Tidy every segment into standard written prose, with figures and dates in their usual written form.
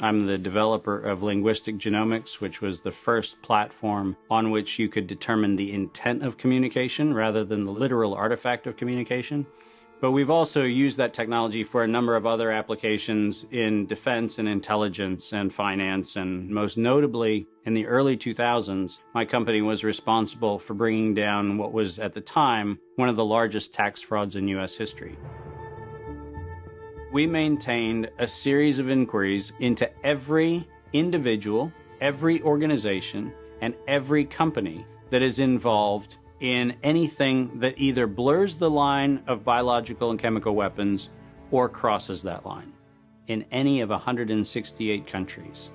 I'm the developer of Linguistic Genomics, which was the first platform on which you could determine the intent of communication rather than the literal artifact of communication. But we've also used that technology for a number of other applications in defense and intelligence and finance, and most notably, in the early 2000s, my company was responsible for bringing down what was, at the time, one of the largest tax frauds in U.S. history. We maintained a series of inquiries into every individual, every organization, and every company that is involved in anything that either blurs the line of biological and chemical weapons or crosses that line in any of 168 countries.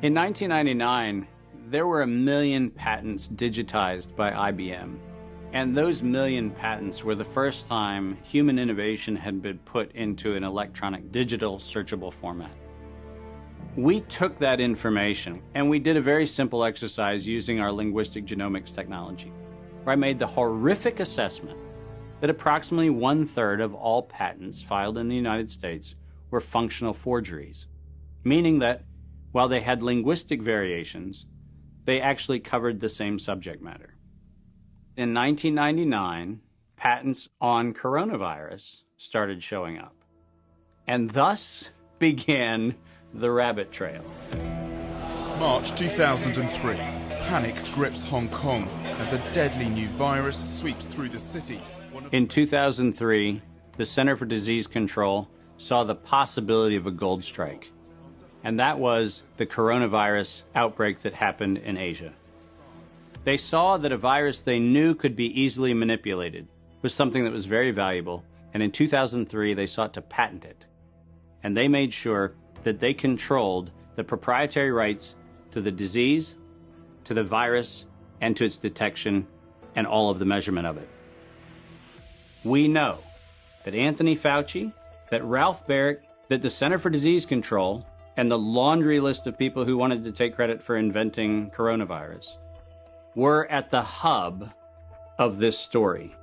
In 1999, there were 1 million patents digitized by IBM. And those 1 million patents were the first time human innovation had been put into an electronic digital searchable format. We took that information and we did a very simple exercise using our linguistic genomics technology, where I made the horrific assessment that approximately 1/3 of all patents filed in the United States were functional forgeries, meaning that while they had linguistic variations, they actually covered the same subject matter. In 1999, patents on coronavirus started showing up, and thus began the rabbit trail. March 2003, panic grips Hong Kong as a deadly new virus sweeps through the city. In 2003, the Center for Disease Control saw the possibility of a gold strike, and that was the coronavirus outbreak that happened in Asia. They saw that a virus they knew could be easily manipulated was something that was very valuable, and in 2003 they sought to patent it. And they made sure that they controlled the proprietary rights to the disease, to the virus, and to its detection, and all of the measurement of it. We know that Anthony Fauci, that Ralph Baric, that the Center for Disease Control, and the laundry list of people who wanted to take credit for inventing coronavirus were at the hub of this story.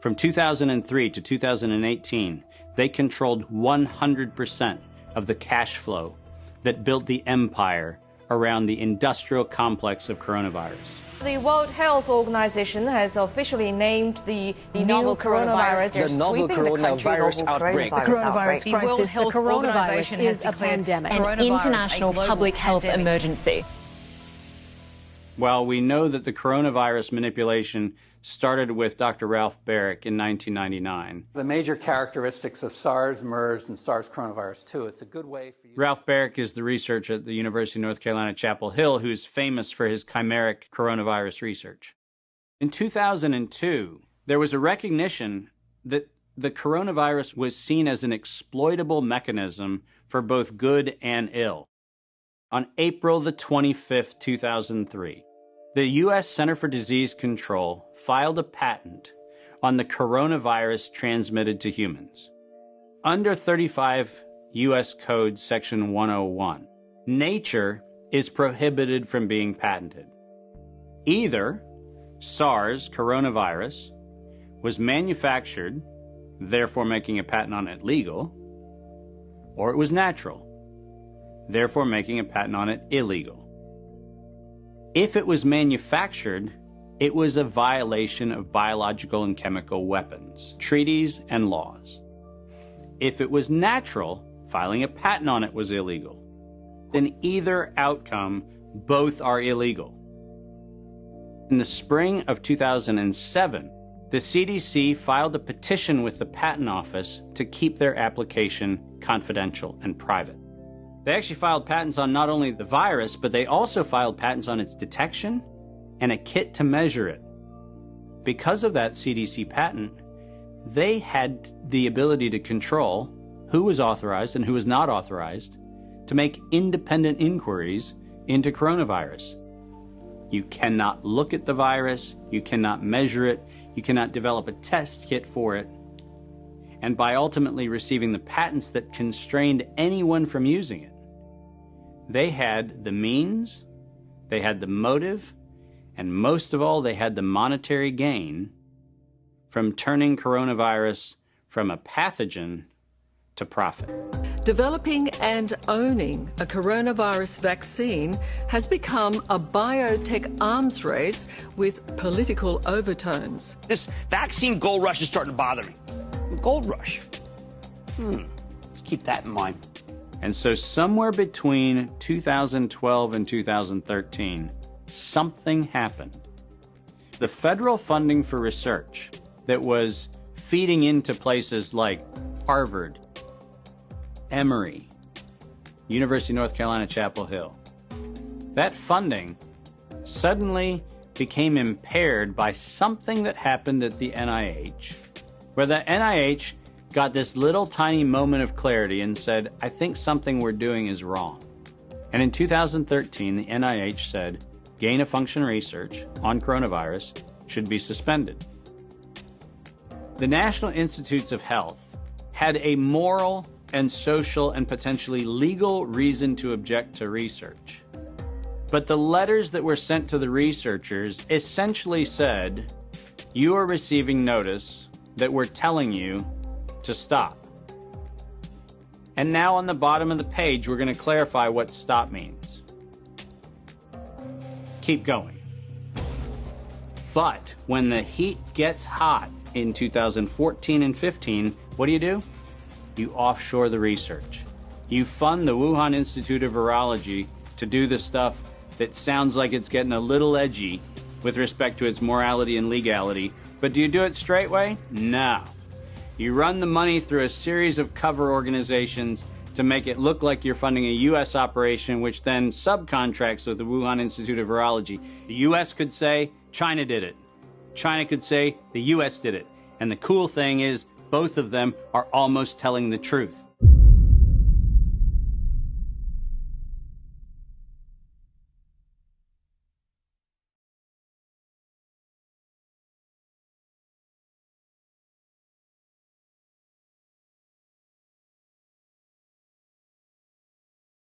From 2003 to 2018, they controlled 100% of the cash flow that built the empire around the industrial complex of coronavirus. The World Health Organization has officially named the novel coronavirus the novel coronavirus outbreak. The coronavirus crisis, World Health the coronavirus Organization is has a declared pandemic. An international public health emergency. While we know that the coronavirus manipulation started with Dr. Ralph Baric in 1999. The major characteristics of SARS, MERS, and SARS coronavirus 2, it's a good way for you... Ralph Baric is the researcher at the University of North Carolina, Chapel Hill, who's famous for his chimeric coronavirus research. In 2002, there was a recognition that the coronavirus was seen as an exploitable mechanism for both good and ill. On April the 25th, 2003, the U.S. Center for Disease Control filed a patent on the coronavirus transmitted to humans. Under 35 U.S. Code Section 101, nature is prohibited from being patented. Either SARS coronavirus was manufactured, therefore making a patent on it legal, or it was natural, therefore making a patent on it illegal. If it was manufactured, it was a violation of biological and chemical weapons, treaties, and laws. If it was natural, filing a patent on it was illegal. In either outcome, both are illegal. In the spring of 2007, the CDC filed a petition with the Patent Office to keep their application confidential and private. They actually filed patents on not only the virus, but they also filed patents on its detection and a kit to measure it. Because of that CDC patent, they had the ability to control who was authorized and who was not authorized to make independent inquiries into coronavirus. You cannot look at the virus, you cannot measure it, you cannot develop a test kit for it. And by ultimately receiving the patents that constrained anyone from using it, they had the means, they had the motive, and most of all, they had the monetary gain from turning coronavirus from a pathogen to profit. Developing and owning a coronavirus vaccine has become a biotech arms race with political overtones. This vaccine gold rush is starting to bother me. Gold rush. Let's keep that in mind. And so somewhere between 2012 and 2013, something happened. The federal funding for research that was feeding into places like Harvard, Emory, University of North Carolina, Chapel Hill, that funding suddenly became impaired by something that happened at the NIH, where the NIH got this little tiny moment of clarity and said, I think something we're doing is wrong. And in 2013, the NIH said, gain-of-function research on coronavirus should be suspended. The National Institutes of Health had a moral and social and potentially legal reason to object to research. But the letters that were sent to the researchers essentially said, you are receiving notice that we're telling you to stop. And now on the bottom of the page, we're going to clarify what stop means. Keep going. But when the heat gets hot in 2014 and 15, what do? You offshore the research. You fund the Wuhan Institute of Virology to do the stuff that sounds like it's getting a little edgy with respect to its morality and legality. But do you do it straight way? No. You run the money through a series of cover organizations to make it look like you're funding a U.S. operation, which then subcontracts with the Wuhan Institute of Virology. The U.S. could say, China did it. China could say, the U.S. did it. And the cool thing is, both of them are almost telling the truth.